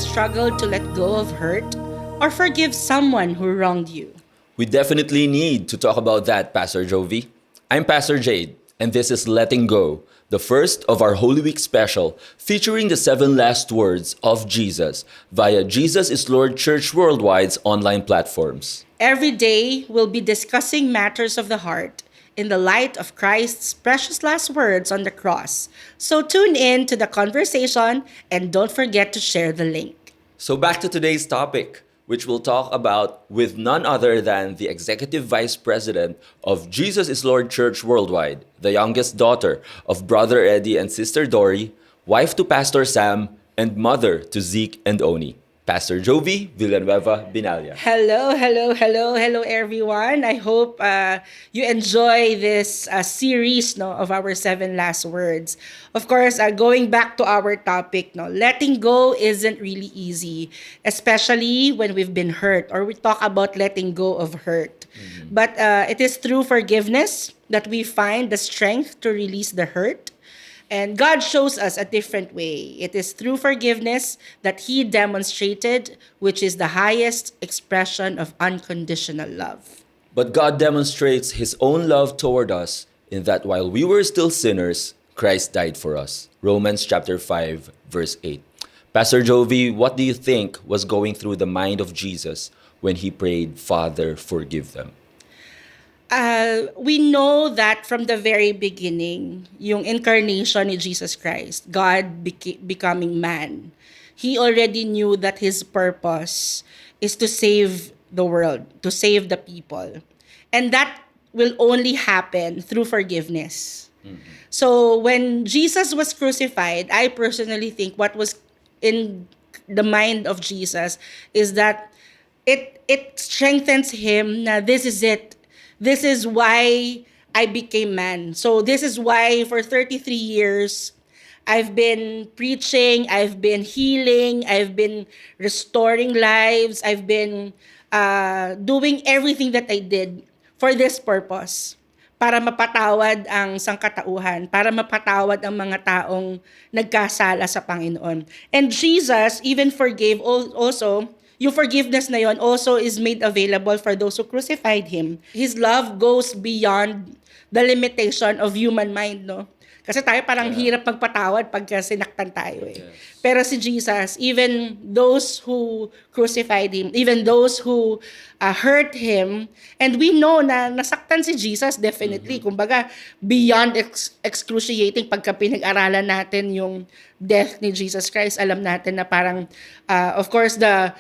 struggled to let go of hurt or forgive someone who wronged you? We definitely need to talk about that, Pastor Jovi. I'm Pastor Jade, and this is Letting Go, the first of our Holy Week special featuring the 7 last words of Jesus via Jesus is Lord Church Worldwide's online platforms. Every day, we'll be discussing matters of the heart in the light of Christ's precious last words on the cross. So tune in to the conversation and don't forget to share the link. So back to today's topic, which we'll talk about with none other than the Executive Vice President of Jesus is Lord Church Worldwide, the youngest daughter of Brother Eddie and Sister Dory, wife to Pastor Sam, and mother to Zeke and Oni, Pastor Jovi Villanueva Binalya. Hello, everyone. I hope you enjoy this series of our 7 last words. Of course, going back to our topic, letting go isn't really easy, especially when we've been hurt or we talk about letting go of hurt. But it is through forgiveness that we find the strength to release the hurt. And God shows us a different way. It is through forgiveness that He demonstrated, which is the highest expression of unconditional love. But God demonstrates His own love toward us in that while we were still sinners, Christ died for us. Romans chapter 5, verse 8. Pastor Jovi, what do you think was going through the mind of Jesus when He prayed, Father, forgive them? We know that from the very beginning, yung incarnation ni Jesus Christ, God becoming man, He already knew that His purpose is to save the world, to save the people. And that will only happen through forgiveness. So when Jesus was crucified, I personally think what was in the mind of Jesus is that it strengthens Him na this is it. This is why I became man. So this is why for 33 years, I've been preaching, I've been healing, I've been restoring lives, I've been doing everything that I did for this purpose. Para mapatawad ang sangkatauhan, para mapatawad ang mga taong nagkasala sa Panginoon. And Jesus even forgave also. Yung forgiveness na yon also is made available for those who crucified Him. His love goes beyond the limitation of human mind, no? Kasi tayo parang hirap magpatawad pagka sinaktan tayo eh. Yes. Pero si Jesus, even those who crucified Him, even those who hurt Him, and we know na nasaktan si Jesus definitely. Kumbaga, beyond excruciating pagka pinag-aralan natin yung death ni Jesus Christ, alam natin na parang, of course, the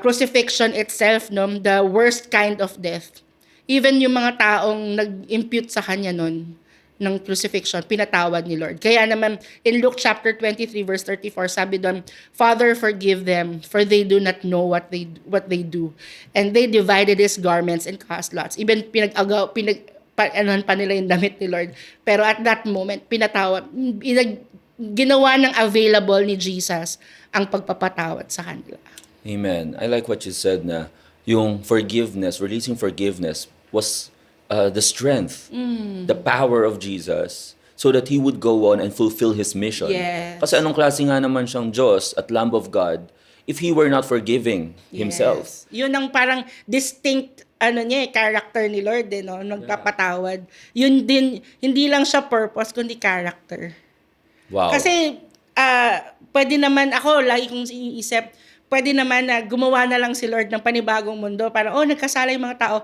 crucifixion itself, no, the worst kind of death. Even yung mga taong nag-impute sa Kanya nun, ng crucifixion, pinatawad ni Lord. Kaya naman, in Luke chapter 23, verse 34, sabi doon, Father, forgive them, for they do not know what they do. And they divided His garments and cast lots. Even anuhan pa nila yung damit ni Lord. Pero at that moment, ginawa ng available ni Jesus ang pagpapatawad sa kanila. Amen. I like what you said na yung forgiveness, releasing forgiveness was the strength, the power of Jesus so that He would go on and fulfill His mission. Yes. Kasi anong klase nga naman siyang Diyos at Lamb of God if He were not forgiving Himself? Yes. Yun ang parang distinct character ni Lord no, nagpapatawad. Yun din, hindi lang siya purpose kundi character. Wow. Kasi pwede naman ako lagi kong iniisip, pwede naman na gumawa na lang si Lord ng panibagong mundo para nagkasala yung mga tao,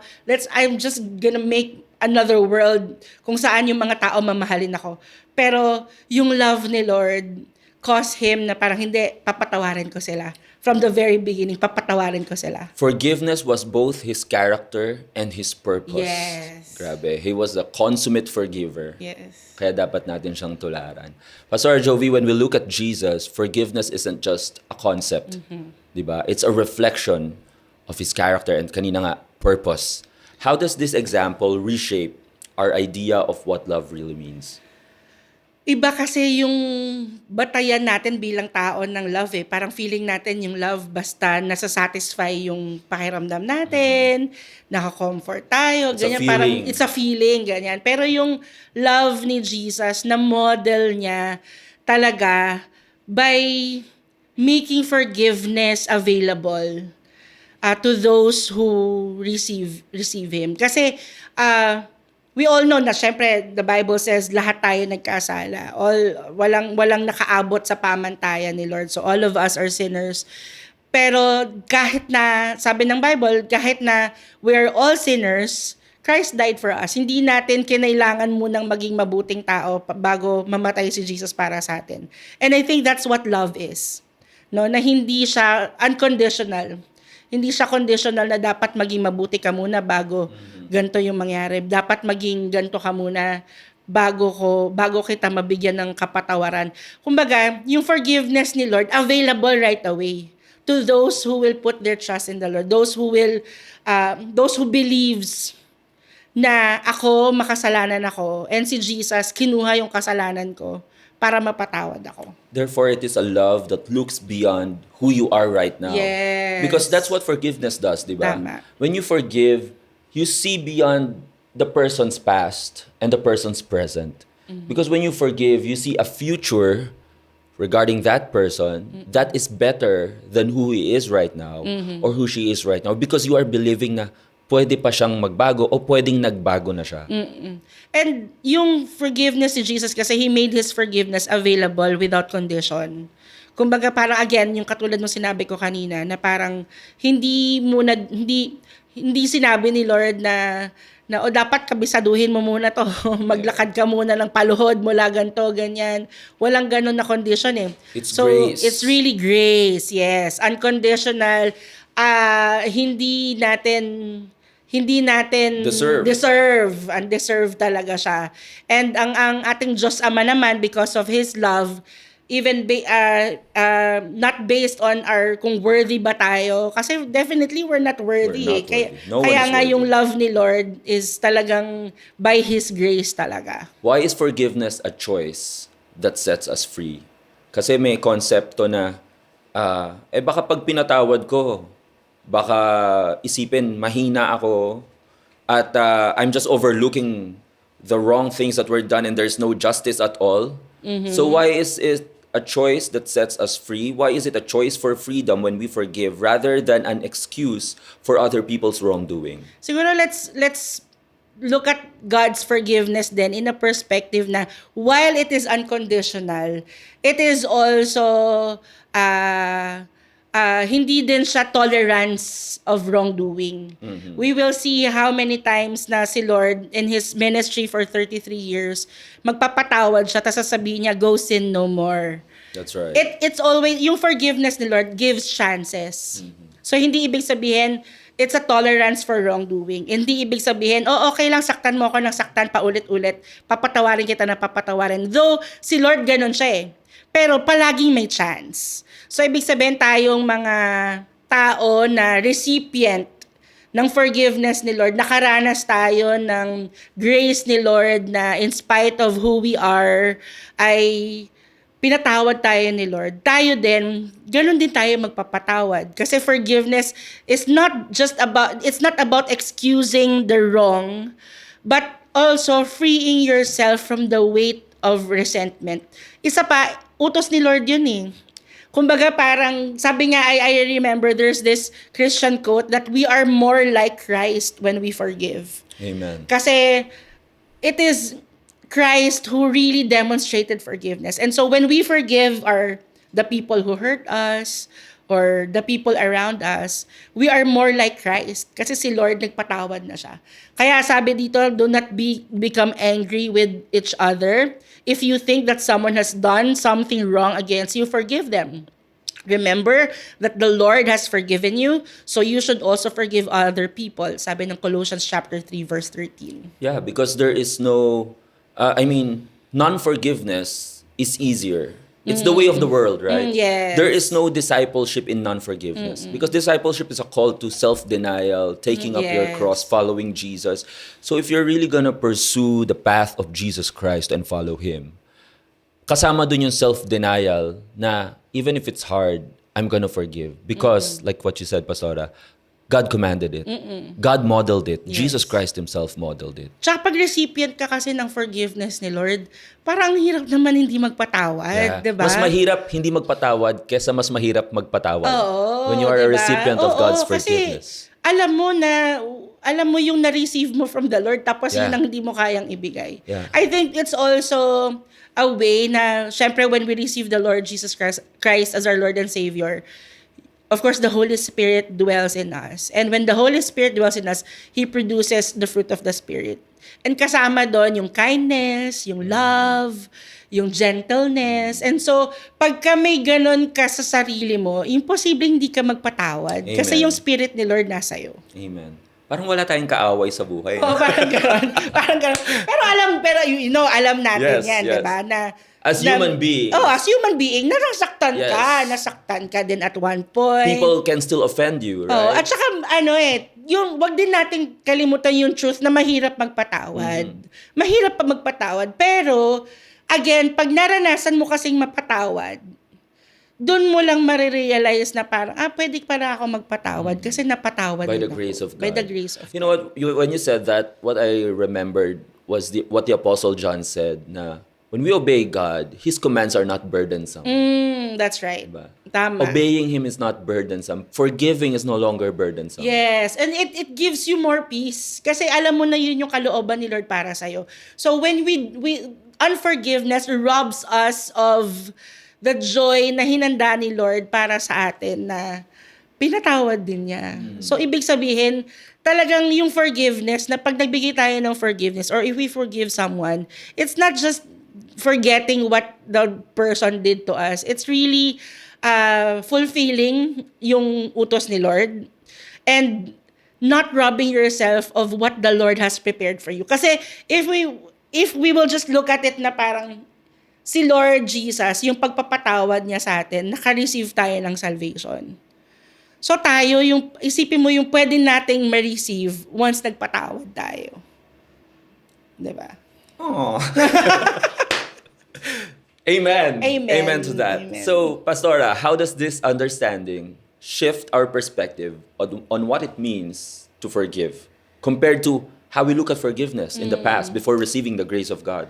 I'm just gonna make another world kung saan yung mga tao mamahalin ako. Pero yung love ni Lord caused Him na parang hindi, papatawarin ko sila. From the very beginning, papatawarin ko sila. Forgiveness was both His character and His purpose. Yes. Grabe. He was the consummate forgiver. Yes. Kaya dapat natin siyang tularan. Pastor Jovi, when we look at Jesus, forgiveness isn't just a concept. Diba? It's a reflection of His character and kanina nga, purpose. How does this example reshape our idea of what love really means? Iba kasi yung batayan natin bilang tao ng love eh. Parang feeling natin yung love basta nasa-satisfy yung pakiramdam natin, naka-comfort tayo, It's a ganyan. Parang feeling. it's a feeling, ganyan. Pero yung love ni Jesus na model niya talaga by making forgiveness available to those who receive Him. Kasi we all know na syempre the Bible says lahat tayo nagkasala. Walang nakaabot sa pamantayan ni Lord. So all of us are sinners. Pero kahit na, sabi ng Bible, kahit na we're all sinners, Christ died for us. Hindi natin kinailangan munang maging mabuting tao bago mamatay si Jesus para sa atin. And I think that's what love is. No, na hindi siya unconditional. Hindi siya conditional na dapat maging mabuti ka muna bago ganito yung mangyari. Dapat maging ganito ka muna bago kita mabigyan ng kapatawaran. Kumbaga, yung forgiveness ni Lord available right away to those who will put their trust in the Lord. Those who believes na ako, makasalanan ako, and si Jesus, kinuha yung kasalanan ko para mapatawad ako. Therefore, it is a love that looks beyond who you are right now. Yes. Because that's what forgiveness does, di ba? Tama. When you forgive, you see beyond the person's past and the person's present. Because when you forgive, you see a future regarding that person that is better than who he is right now or who she is right now, because you are believing na pwede pa siyang magbago o pwedeng nagbago na siya. And yung forgiveness ni Jesus, kasi He made His forgiveness available without condition. Kumbaga parang again, yung katulad ng sinabi ko kanina, na parang hindi sinabi ni Lord na dapat kabisaduhin mo muna to, maglakad ka muna ng paluhod mula ganito, ganyan. Walang ganun na condition eh. It's so, grace. it's really grace, yes. Unconditional. Hindi natin deserve. Undeserved talaga siya. And ang ating Diyos Ama naman, because of His love, even not based on kung worthy ba tayo, kasi definitely we're not worthy. We're not worthy. No one Kaya is nga worthy. yung love ni Lord is talagang by His grace talaga. Why is forgiveness a choice that sets us free? Kasi may konsepto na, baka pag pinatawad ko, baka isipin mahina ako at I'm just overlooking the wrong things that were done and there's no justice at all. So why is it a choice that sets us free? Why is it a choice for freedom when we forgive rather than an excuse for other people's wrongdoing? Siguro let's look at God's forgiveness then in a perspective na while it is unconditional, it is also hindi din siya tolerance of wrongdoing. We will see how many times na si Lord in His ministry for 33 years, magpapatawad siya, tapos sasabihin niya, go sin no more. That's right. It's always, yung forgiveness ni Lord gives chances. So hindi ibig sabihin, it's a tolerance for wrongdoing. Hindi ibig sabihin, okay lang, saktan mo ako ng saktan paulit-ulit, papatawarin kita na papatawarin. Though, si Lord ganun siya eh. Pero palaging may chance. So, ibig sabihin tayong mga tao na recipient ng forgiveness ni Lord, nakaranas tayo ng grace ni Lord na in spite of who we are, ay pinatawad tayo ni Lord. Tayo din, ganun din tayo magpapatawad. Kasi forgiveness is it's not about excusing the wrong, but also freeing yourself from the weight of resentment. Isa pa, utos ni Lord yun eh. Kumbaga parang, sabi nga, I remember there's this Christian quote that we are more like Christ when we forgive. Amen. Kasi it is Christ who really demonstrated forgiveness. And so when we forgive the people who hurt us or the people around us, we are more like Christ. Kasi si Lord nagpatawad na siya. Kaya sabi dito, do not become angry with each other. If you think that someone has done something wrong against you, forgive them. Remember that the Lord has forgiven you, so you should also forgive other people. Sabi ng Colossians chapter 3, verse 13. Yeah, because there is no, non-forgiveness is easier. It's the way of the world, right? Yes. There is no discipleship in non-forgiveness. Because discipleship is a call to self-denial, taking up your Yes. cross, following Jesus. So if you're really gonna pursue the path of Jesus Christ and follow Him, kasama dun yung self-denial na even if it's hard, I'm gonna forgive. Because, like what you said, Pastora, God commanded it. God modeled it. Yes. Jesus Christ himself modeled it. Tsaka pag recipient ka kasi ng forgiveness ni Lord, parang ang hirap naman hindi magpatawad, di ba? Mas mahirap hindi magpatawad kesa mas mahirap magpatawad. Oo, when you are a diba? recipient of Oo, God's kasi forgiveness. alam mo yung na-receive mo from the Lord tapos Yeah. yun ang hindi mo kayang ibigay. Yeah. I think it's also a way na, syempre, when we receive the Lord Jesus Christ as our Lord and Savior, of course, the Holy Spirit dwells in us. And when the Holy Spirit dwells in us, He produces the fruit of the Spirit. And kasama doon yung kindness, yung love, yung gentleness. And so, pagka may ganun ka sa sarili mo, imposible hindi ka magpatawad. Kasi Amen. yung Spirit ni Lord nasa iyo. Amen. Parang wala tayong kaaway sa buhay. Oh, parang gano'n. Parang gano'n. Pero alam natin Yes, yan, yes. di ba? As human beings. Oh, as human being, Yes. nasaktan ka din at one point. People can still offend you, Oh, right? at saka wag din nating kalimutan yung truth na mahirap magpatawad. Mahirap pa magpatawad, pero again, pag naranasan mo kasing mapatawad, doon mo lang marirealize na parang, pwede para ako magpatawad kasi napatawad By din the ako. grace of God. By the grace of You know what? When you said that, what I remembered was what the Apostle John said na when we obey God, His commands are not burdensome. That's right. Diba? Tama. Obeying Him is not burdensome. Forgiving is no longer burdensome. Yes, and it gives you more peace kasi alam mo na yun yung kalooban ni Lord para sa'yo. So when we unforgiveness robs us of the joy na hinanda ni Lord para sa atin na pinatawad din niya. So ibig sabihin, talagang yung forgiveness, na pag nagbigay tayo ng forgiveness or if we forgive someone, it's not just forgetting what the person did to us. It's really fulfilling yung utos ni Lord and not robbing yourself of what the Lord has prepared for you. Kasi if we will just look at it na parang si Lord Jesus, yung pagpapatawad niya sa atin, naka-receive tayo ng salvation. So tayo, isipin mo yung pwede nating ma-receive once nagpatawad tayo. Diba? Aww. Amen. Amen. Amen to that. Amen. So, Pastora, how does this understanding shift our perspective on what it means to forgive compared to how we look at forgiveness in the past before receiving the grace of God?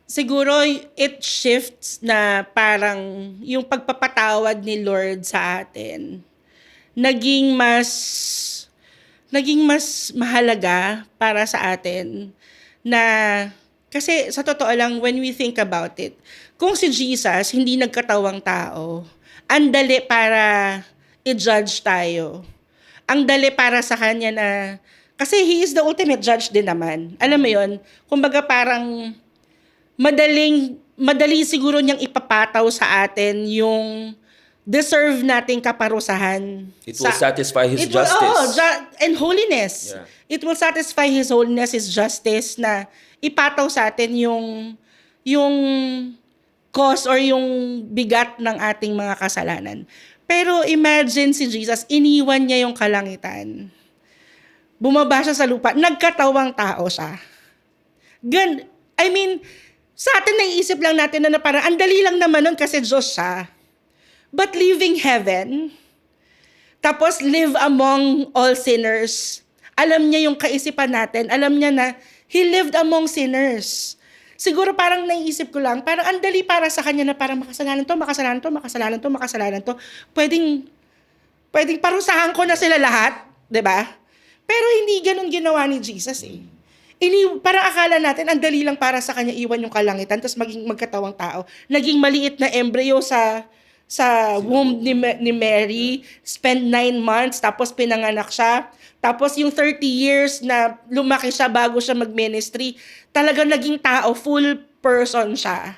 Siguro, it shifts na parang yung pagpapatawad ni Lord sa atin, naging mas mahalaga para sa atin na, kasi sa totoo lang, when we think about it, kung si Jesus hindi nagkatawang tao, ang dali para i-judge tayo. Ang dali para sa kanya na, kasi He is the ultimate judge din naman. Alam mo yun? Kumbaga parang, madali siguro niyang ipapataw sa atin yung deserve nating kaparusahan. It will satisfy His justice. And holiness. Yeah. It will satisfy His holiness, His justice na ipataw sa atin yung cause or yung bigat ng ating mga kasalanan. Pero imagine si Jesus, iniwan niya yung kalangitan. Bumaba siya sa lupa, nagkatawang tao siya. Sa atin naiisip lang natin na parang ang dali lang naman nun kasi Diyos siya. But leaving heaven, tapos live among all sinners, alam niya yung kaisipan natin, alam niya na He lived among sinners. Siguro parang naiisip ko lang, parang ang dali para sa kanya na parang makasalanan to. Pwedeng parusahan ko na sila lahat, 'di ba? Pero hindi ganun ginawa ni Jesus eh. Parang akala natin, ang dali lang para sa kanya iwan yung kalangitan, tapos maging magkatawang tao. Naging maliit na embryo sa womb ni Mary, spend 9 months, tapos pinanganak siya. Tapos yung 30 years na lumaki siya bago siya mag-ministry, talagang naging tao, full person siya.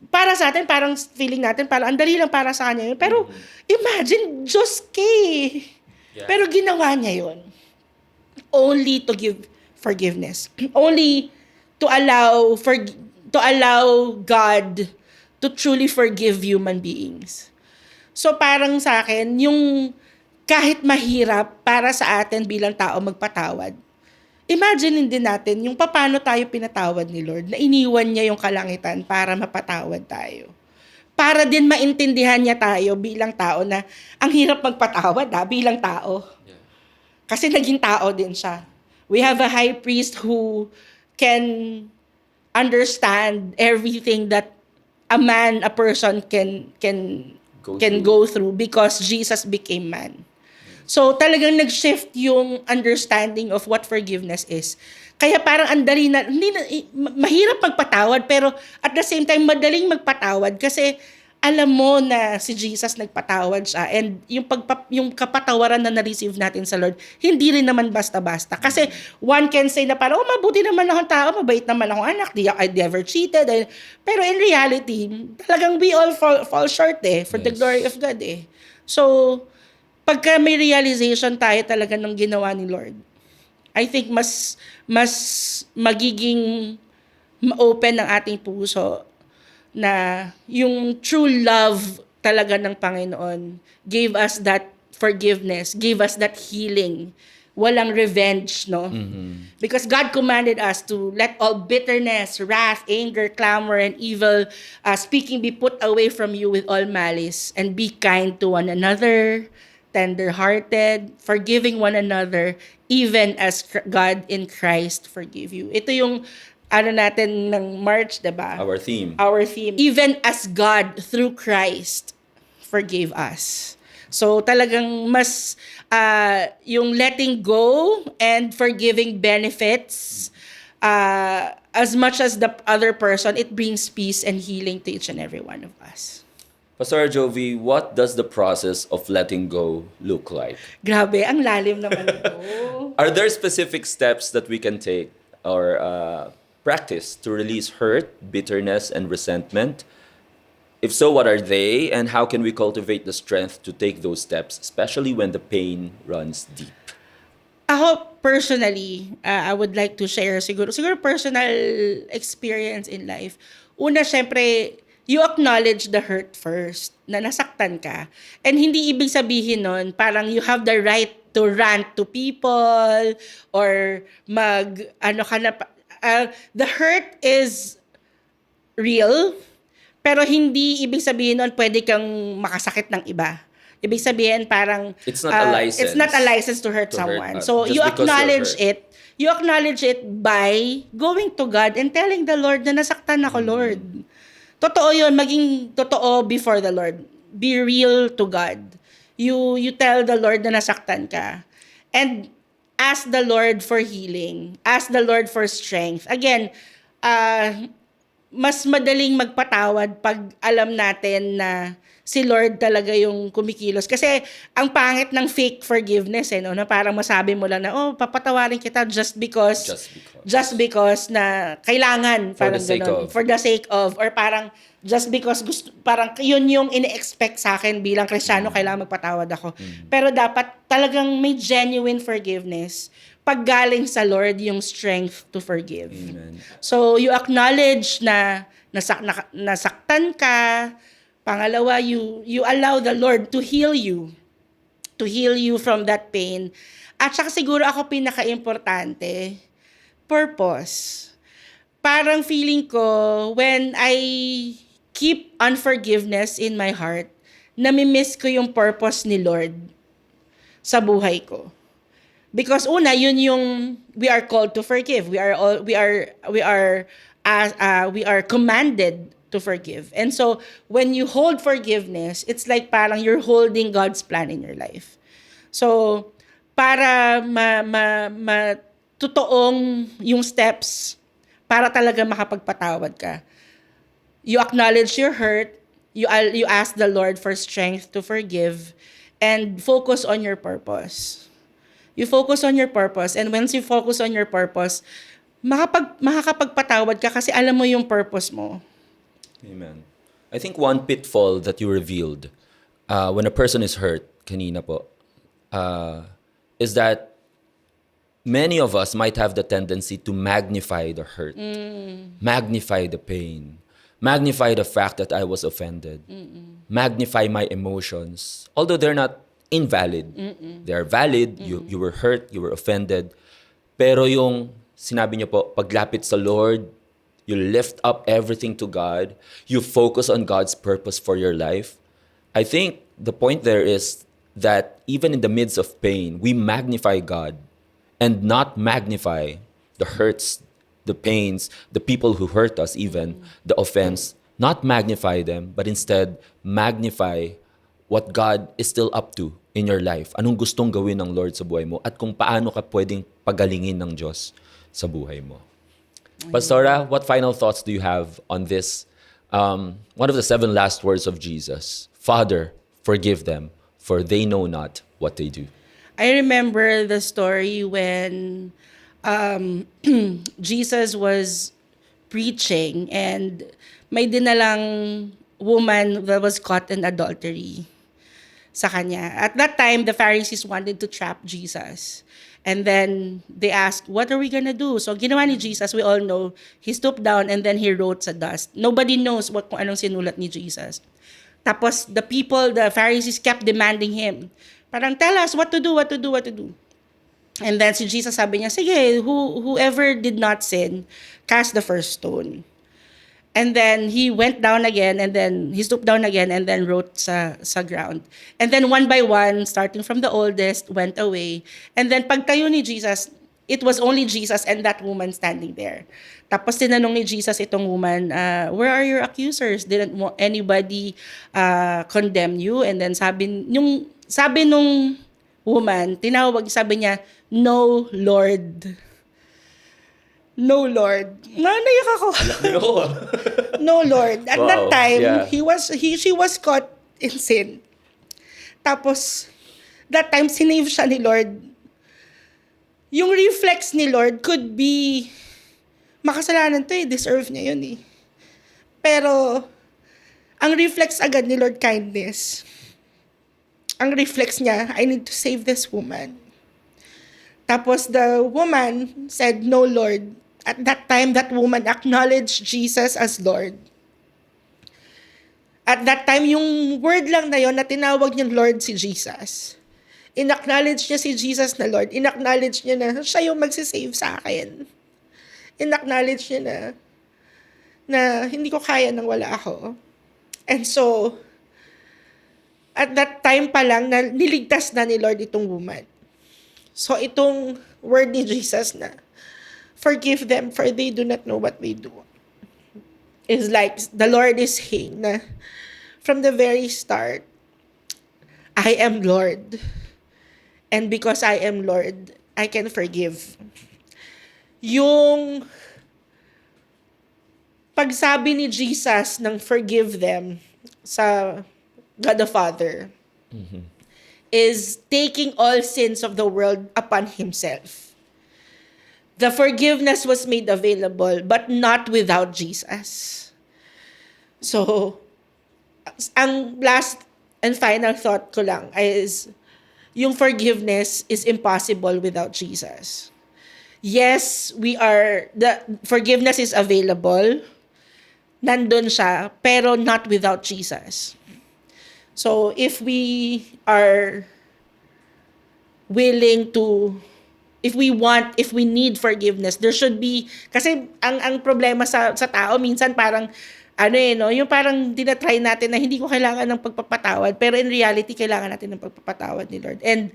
Para sa atin, parang feeling natin, parang ang dali lang para sa kanya yun. Pero imagine, Diyos kay. Yeah. Pero ginawa niya yun. Only to give forgiveness. Only to allow God to truly forgive human beings. So parang sa akin, yung kahit mahirap para sa atin bilang tao magpatawad, imagine din natin yung paano tayo pinatawad ni Lord, na iniwan niya yung kalangitan para mapatawad tayo. para din maintindihan niya tayo bilang tao na ang hirap magpatawad bilang tao. Kasi naging tao din siya. We have a high priest who can understand everything that a person can go through because Jesus became man. So talagang nag-shift yung understanding of what forgiveness is. Kaya parang andali na, mahirap magpatawad pero at the same time madaling magpatawad kasi alam mo na si Jesus nagpatawad siya and yung kapatawaran na na-receive natin sa Lord, hindi rin naman basta-basta. Kasi one can say na parang, mabuti naman akong tao, mabait naman akong anak, I never cheated. Pero in reality, talagang we all fall short for the glory of God So, pagka may realization tayo talaga ng ginawa ni Lord, I think mas magiging open ang ating puso na yung true love talaga ng Panginoon gave us that forgiveness, gave us that healing. Walang revenge, no? Because God commanded us to let all bitterness, wrath, anger, clamor, and evil speaking be put away from you with all malice, and be kind to one another, tender-hearted, forgiving one another, even as God in Christ forgive you. Ito yung natin ng March, diba? Our theme. Even as God, through Christ, forgave us. So talagang mas yung letting go and forgiving benefits as much as the other person, it brings peace and healing to each and every one of us. Pastor Jovi, what does the process of letting go look like? Grabe, ang lalim naman ito. Are there specific steps that we can take or practice to release hurt, bitterness, and resentment? If so, what are they, and how can we cultivate the strength to take those steps, especially when the pain runs deep? Ako, personally, I would like to share siguro personal experience in life. Una, syempre, you acknowledge the hurt first, na nasaktan ka. And hindi ibig sabihin nun, parang you have the right to rant to people, or the hurt is real, pero hindi ibig sabihin nun pwede kang makasakit ng iba. Ibig sabihin parang it's not a license. It's not a license to hurt someone. So you acknowledge it. You acknowledge it by going to God and telling the Lord na nasaktan ako, Lord. Totoo 'yun, maging totoo before the Lord. Be real to God. You tell the Lord na nasaktan ka. And ask the Lord for healing. Ask the Lord for strength. Again, mas madaling magpatawad pag alam natin na si Lord talaga yung kumikilos. Kasi ang pangit ng fake forgiveness, no? Na parang masabi mo lang na, papatawarin kita just because na kailangan. For the sake of. For the sake of. Or parang just because parang yun yung ine-expect sa akin bilang Kristiyano, kailangan magpatawad ako. Pero dapat talagang may genuine forgiveness. Pag galing sa Lord, yung strength to forgive. Amen. So, you acknowledge na nasaktan ka. Pangalawa, you allow the Lord to heal you from that pain. At saka siguro ako pinaka-importante, purpose. Parang feeling ko, when I keep unforgiveness in my heart, nami-miss ko yung purpose ni Lord sa buhay ko. Because una, yun yung we are called to forgive. We are commanded to forgive. And so when you hold forgiveness, it's like parang you're holding God's plan in your life. So para totoong yung steps para talaga makapagpatawad ka. You acknowledge your hurt, you ask the Lord for strength to forgive, and focus on your purpose. You focus on your purpose, and once you focus on your purpose, makakapagpatawad ka kasi alam mo yung purpose mo. Amen. I think one pitfall that you revealed when a person is hurt, kanina po, is that many of us might have the tendency to magnify the hurt, magnify the pain, magnify the fact that I was offended, magnify my emotions, although they're not invalid. They are valid. You were hurt, you were offended. Pero yung sinabi niyo po, paglapit sa Lord, you lift up everything to God, you focus on God's purpose for your life. I think the point there is that even in the midst of pain, we magnify God and not magnify the hurts, the pains, the people who hurt us, even the offense, not magnify them, but instead magnify what God is still up to in your life. Anong gustong gawin ng Lord sa buhay mo at kung paano ka pwedeng pagalingin ng Diyos sa buhay mo. Pastora, what final thoughts do you have on this? One of the 7 last words of Jesus. Father, forgive them, for they know not what they do. I remember the story when Jesus was preaching and may dinalang woman that was caught in adultery sa kanya. At that time, the Pharisees wanted to trap Jesus. And then they asked, what are we gonna do? So ginawa ni Jesus, we all know, he stooped down and then he wrote sa dust. Nobody knows kung anong sinulat ni Jesus. Tapos the Pharisees kept demanding him. Parang, tell us what to do. And then si Jesus sabi niya, sige, whoever did not sin, cast the first stone. And then he went down again, and then he stooped down again, and then wrote sa ground. And then one by one, starting from the oldest, went away. And then pagtayo ni Jesus, it was only Jesus and that woman standing there. Tapos tinanong ni Jesus itong woman, where are your accusers? Didn't anybody condemn you? And then sabi nung woman, sabi niya, no, Lord. No, Lord. Naiyak ako. No, Lord. At that time, she was caught in sin. Tapos, that time, sinave siya ni Lord. Yung reflex ni Lord could be, makasalanan to deserve niya yun Pero, ang reflex agad ni Lord, kindness. Ang reflex niya, I need to save this woman. Tapos the woman said, no, Lord. At that time, that woman acknowledged Jesus as Lord. At that time, yung word lang na yon na tinawag niyang Lord si Jesus. In-acknowledge niya si Jesus na Lord. In-acknowledge niya na siya yung magsisave sa akin. In-acknowledge niya na hindi ko kaya nang wala ako. And so, at that time pa lang, niligtas na ni Lord itong woman. So, itong word ni Jesus na, forgive them for they do not know what they do, is like, the Lord is saying na, from the very start, I am Lord. And because I am Lord, I can forgive. Yung pagsabi ni Jesus ng forgive them sa God the Father, is taking all sins of the world upon himself. The forgiveness was made available, but not without Jesus. So, ang last and final thought ko lang is, yung forgiveness is impossible without Jesus. Yes, the forgiveness is available, nandun siya, pero not without Jesus. So, if we are willing to, if we need forgiveness, there should be, kasi ang problema sa tao, minsan parang, yung parang tinatry natin na hindi ko kailangan ng pagpapatawad, pero in reality, kailangan natin ng pagpapatawad ni Lord. And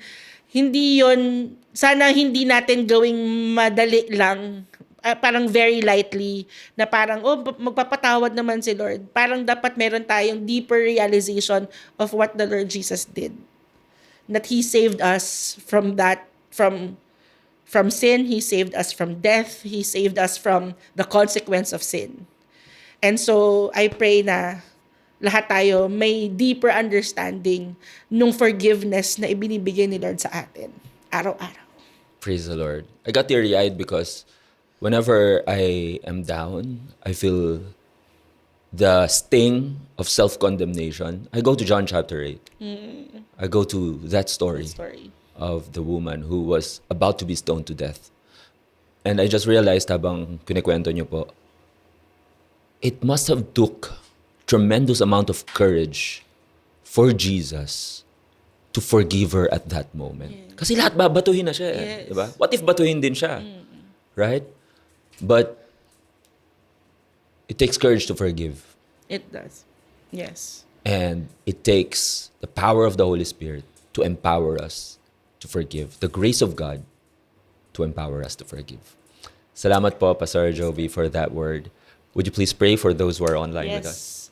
sana hindi natin gawing madali lang, parang very lightly, na parang, magpapatawad naman si Lord. Parang dapat meron tayong deeper realization of what the Lord Jesus did. That He saved us from sin, He saved us from death, He saved us from the consequence of sin. And so, I pray na lahat tayo may deeper understanding nung forgiveness na ibinibigay ni Lord sa atin, araw-araw. Praise the Lord. I got teary-eyed because whenever I am down, I feel the sting of self-condemnation. I go to John chapter 8. I go to that story of the woman who was about to be stoned to death. And I just realized habang kinikwento niyo po, it must have took tremendous amount of courage for Jesus to forgive her at that moment. Yes. Kasi lahat babatuhin na siya. Yes. Diba? What if batuhin din siya? Right? But It takes courage to forgive. It does. Yes. And it takes the power of the Holy Spirit to empower us to forgive. The grace of God to empower us to forgive. Salamat po, Pastor Jovi, for that word. Would you please pray for those who are online with us?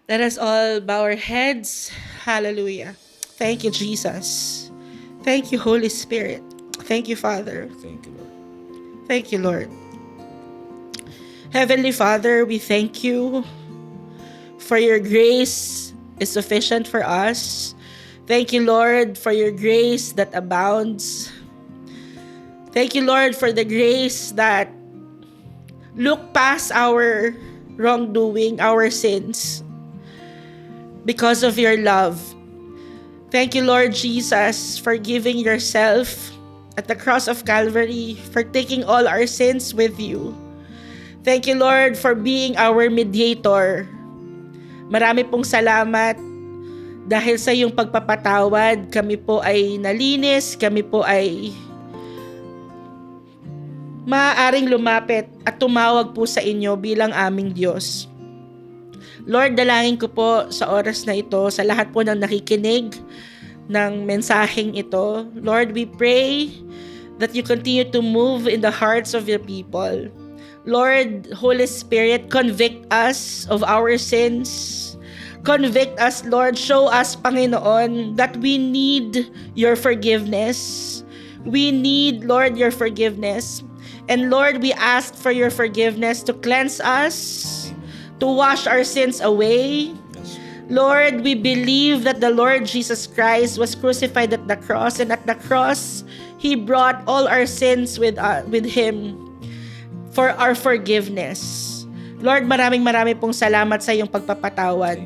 Let us all bow our heads. Hallelujah. Thank you, Jesus. Thank you, Holy Spirit. Thank you, Father. Thank you, Lord. Thank you, Lord. Heavenly Father, we thank you for your grace is sufficient for us. Thank you, Lord, for your grace that abounds. Thank you, Lord, for the grace that look past our wrongdoing, our sins, because of your love. Thank you, Lord Jesus, for giving yourself at the cross of Calvary, for taking all our sins with you. Thank you, Lord, for being our mediator. Marami pong salamat dahil sa iyong pagpapatawad, kami po ay nalinis, kami po ay maaaring lumapit at tumawag po sa inyo bilang aming Diyos. Lord, dalangin ko po sa oras na ito, sa lahat po ng nakikinig ng mensaheng ito. Lord, we pray that you continue to move in the hearts of your people. Lord, Holy Spirit, convict us of our sins. Convict us, Lord. Show us, Panginoon, that we need your forgiveness. We need, Lord, your forgiveness. And Lord, we ask for your forgiveness to cleanse us, to wash our sins away. Lord, we believe that the Lord Jesus Christ was crucified at the cross, and at the cross, He brought all our sins with Him for our forgiveness. Lord, maraming pong salamat sa iyong pagpapatawad.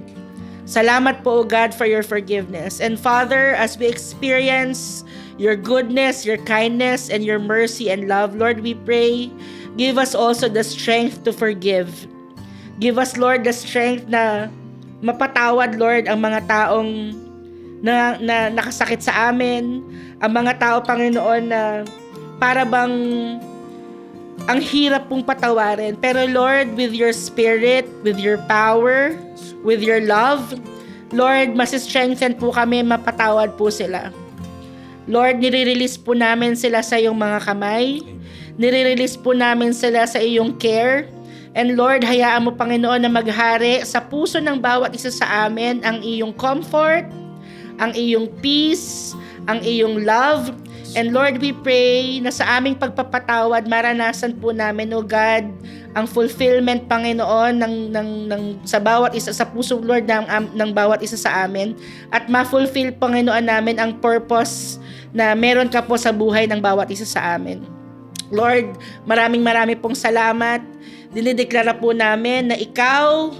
Salamat po, O God, for your forgiveness. And Father, as we experience your goodness, your kindness, and your mercy and love, Lord, we pray, give us also the strength to forgive. Give us, Lord, the strength na mapatawad, Lord, ang mga taong na nakasakit sa amin, ang mga tao, Panginoon, na para bang ang hirap pong patawarin. Pero Lord, with your spirit, with your power, with your love, Lord, mas-strengthen po kami, mapatawad po sila. Lord, nire-release po namin sila sa iyong mga kamay. Nire-release po namin sila sa iyong care. And Lord, hayaan mo, Panginoon, na maghari sa puso ng bawat isa sa amin ang iyong comfort, ang iyong peace, ang iyong love. And Lord, we pray na sa aming pagpapatawad, maranasan po namin, O God, ang fulfillment, Panginoon, ng sa bawat isa, sa puso, Lord, ng bawat isa sa amin. At ma-fulfill, Panginoon, namin ang purpose na meron ka po sa buhay ng bawat isa sa amin. Lord, maraming pong salamat. Dinideklara po namin na ikaw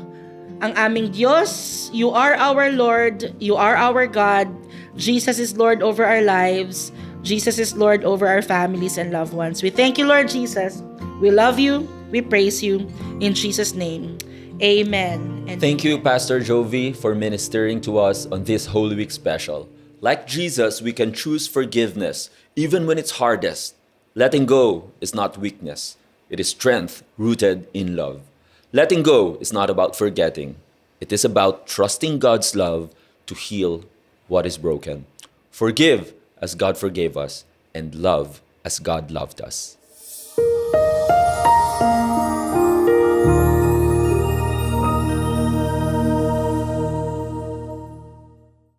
ang aming Diyos. You are our Lord. You are our God. Jesus is Lord over our lives. Jesus is Lord over our families and loved ones. We thank you, Lord Jesus. We love you. We praise you. In Jesus' name, amen. And Thank you, Pastor Jovi, for ministering to us on this Holy Week special. Like Jesus, we can choose forgiveness, even when it's hardest. Letting go is not weakness. It is strength rooted in love. Letting go is not about forgetting. It is about trusting God's love to heal what is broken. Forgive as God forgave us, and love as God loved us.